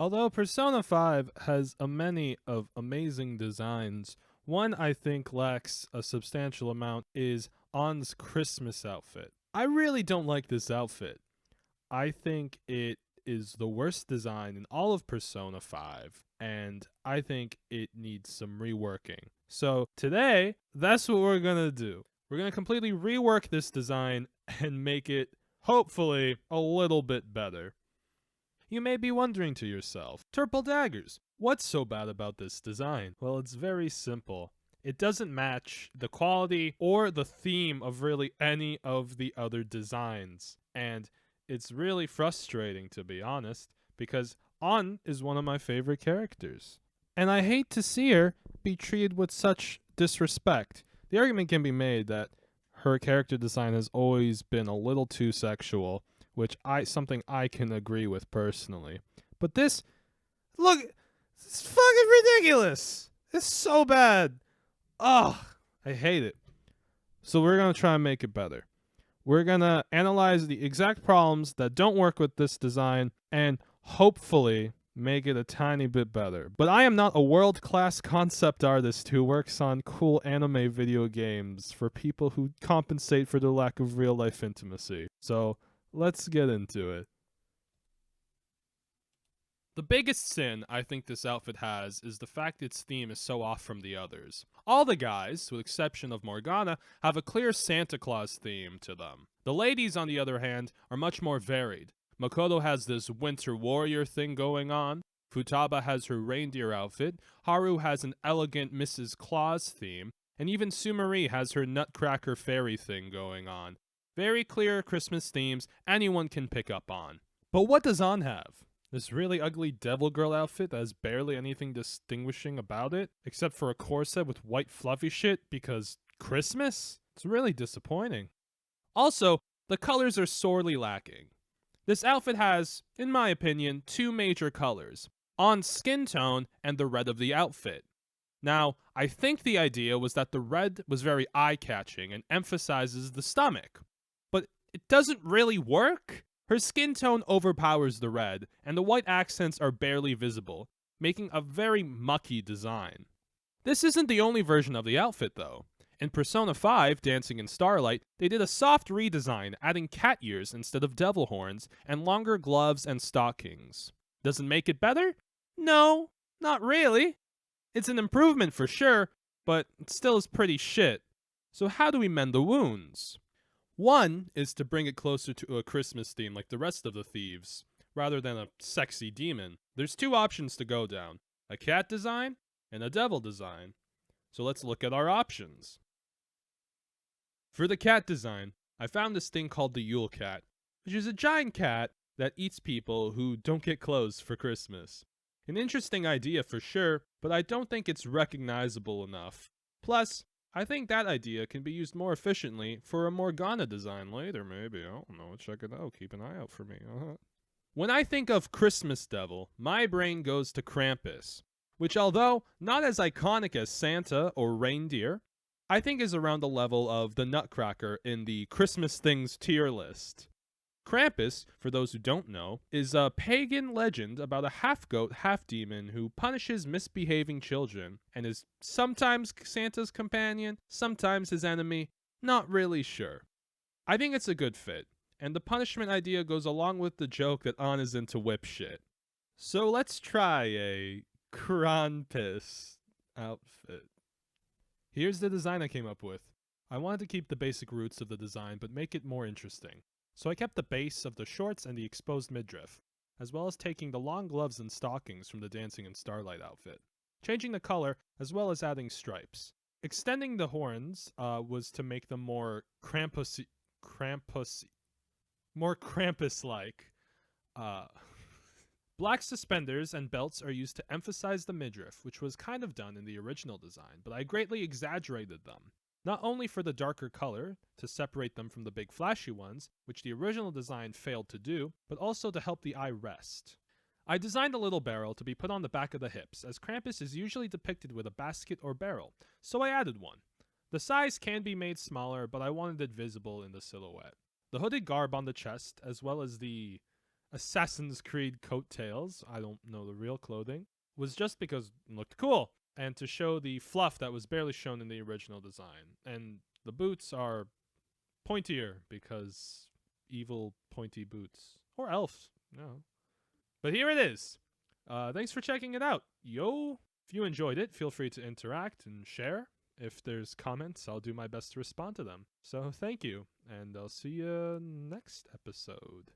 Although Persona 5 has a many of amazing designs, one I think lacks a substantial amount is Ann's Christmas outfit. I really don't like this outfit. I think it is the worst design in all of Persona 5, and I think it needs some reworking. So today, that's what we're gonna do. We're gonna completely rework this design and make it, hopefully, a little bit better. You may be wondering to yourself, Turple Daggers, what's so bad about this design? Well, it's very simple. It doesn't match the quality or the theme of really any of the other designs. And it's really frustrating, to be honest, because Ann is one of my favorite characters. And I hate to see her be treated with such disrespect. The argument can be made that her character design has always been a little too sexual, which something I can agree with personally. But this, look, it's fucking ridiculous. It's so bad. Ugh, I hate it. So we're gonna try and make it better. We're gonna analyze the exact problems that don't work with this design and hopefully make it a tiny bit better. But I am not a world-class concept artist who works on cool anime video games for people who compensate for the lack of real-life intimacy. So let's get into it. The biggest sin I think this outfit has is the fact its theme is so off from the others. All the guys, with exception of Morgana, have a clear Santa Claus theme to them. The ladies, on the other hand, are much more varied. Makoto has this winter warrior thing going on, Futaba has her reindeer outfit, Haru has an elegant Mrs. Claus theme, and even Sumari has her nutcracker fairy thing going on. Very clear Christmas themes anyone can pick up on. But what does Ann have? This really ugly devil girl outfit that has barely anything distinguishing about it, except for a corset with white fluffy shit because Christmas? It's really disappointing. Also, the colors are sorely lacking. This outfit has, in my opinion, two major colors, Ann's skin tone and the red of the outfit. Now, I think the idea was that the red was very eye-catching and emphasizes the stomach. But it doesn't really work. Her skin tone overpowers the red, and the white accents are barely visible, making a very mucky design. This isn't the only version of the outfit, though. In Persona 5, Dancing in Starlight, they did a soft redesign, adding cat ears instead of devil horns, and longer gloves and stockings. Does it make it better? No, not really. It's an improvement for sure, but it still is pretty shit. So how do we mend the wounds? One is to bring it closer to a Christmas theme like the rest of the thieves, rather than a sexy demon. There's two options to go down, a cat design and a devil design. So let's look at our options. For the cat design, I found this thing called the Yule Cat, which is a giant cat that eats people who don't get clothes for Christmas. An interesting idea for sure, but I don't think it's recognizable enough. Plus, I think that idea can be used more efficiently for a Morgana design later, maybe. I don't know. Check it out. Keep an eye out for me. When I think of Christmas Devil, my brain goes to Krampus, which, although not as iconic as Santa or reindeer, I think is around the level of the Nutcracker in the Christmas Things tier list. Krampus, for those who don't know, is a pagan legend about a half-goat, half-demon who punishes misbehaving children and is sometimes Santa's companion, sometimes his enemy, not really sure. I think it's a good fit, and the punishment idea goes along with the joke that Ann is into whip shit. So let's try a Krampus outfit. Here's the design I came up with. I wanted to keep the basic roots of the design, but make it more interesting. So I kept the base of the shorts and the exposed midriff, as well as taking the long gloves and stockings from the Dancing in Starlight outfit, changing the color as well as adding stripes. Extending the horns was to make them more Krampus-like. Black suspenders and belts are used to emphasize the midriff, which was kind of done in the original design, but I greatly exaggerated them. Not only for the darker color, to separate them from the big flashy ones, which the original design failed to do, but also to help the eye rest. I designed a little barrel to be put on the back of the hips, as Krampus is usually depicted with a basket or barrel, so I added one. The size can be made smaller, but I wanted it visible in the silhouette. The hooded garb on the chest, as well as the Assassin's Creed coattails, I don't know the real clothing, was just because it looked cool, and to show the fluff that was barely shown in the original design. And the boots are pointier because evil pointy boots. Or elves, no. But here it is. Thanks for checking it out. Yo! If you enjoyed it, feel free to interact and share. If there's comments, I'll do my best to respond to them. So thank you, and I'll see you next episode.